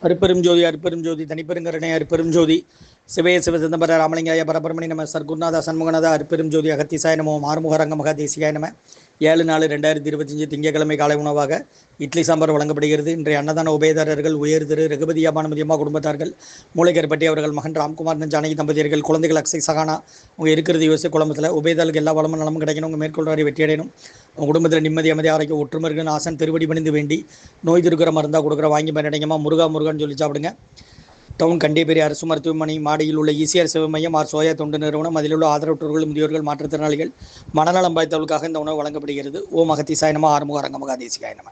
அருப்பெரும் ஜோதி அருப்பெரும் ஜோதி தனிப்பெருங்கருணை அருப்பெரும் ஜோதி சிவய சிவ சிதம்பர ராமலிங்காய பரபரமணி நம சர்க்குருநாத சண்முகநாத அருப்பெரும் ஜோதி அகத்திசாய நமோ ஆறுமுக ரங்கமகா தேசிகாய நம 7/4/2025 திங்கட்கிழமை காலை உணவாக இட்லி சாம்பார் வழங்கப்படுகிறது. இன்றைய அன்னதான உபயதாரர்கள் உயர் திரு ரகுபதியா பானுமதியம்மா குடும்பத்தார்கள், மூளைக்கருப்பட்டி அவர்கள் மகன் ராம்குமார் ஜானகி தம்பதியர்கள், குழந்தைகள் அக்ஷய் சகானா. அவங்க இருக்கிறது யோசி குழம்பத்தில் உபயதாளுக்கு எல்லா வளமும் நலமும் கிடைக்கணும். உங்கள் மேற்கொள்வாரி வெற்றியடையணும். உங்கள் குடும்பத்தில் நிம்மதி அமைதி ஆரோக்கியம் ஒற்றுமை இருக்குன்னு ஆசன் திருவடி பணிந்து வேண்டி நோய் திருக்கிற மருந்தாக கொடுக்குற வாங்கி பயனடைங்கம்மா. முருகா முருகான்னு சொல்லி சாப்பிடுங்க. டவுன் கண்டிப்பேரி அரசு மருத்துவமனை மாடியில் உள்ள ஈசிஆர் சேவை மையம் ஆர் சோயா தொண்டு நிறுவனம், அதில் உள்ள ஆதரவற்றோர்கள், முதியோர்கள், மாற்றுத்திறனாளிகள், மனநலம் பாய்த்தவர்களுக்காக இந்த உணவு வழங்கப்படுகிறது. ஓம் அகத்திசாய நம ஆறுமுக ரங்கமகா தேசிகாய நம.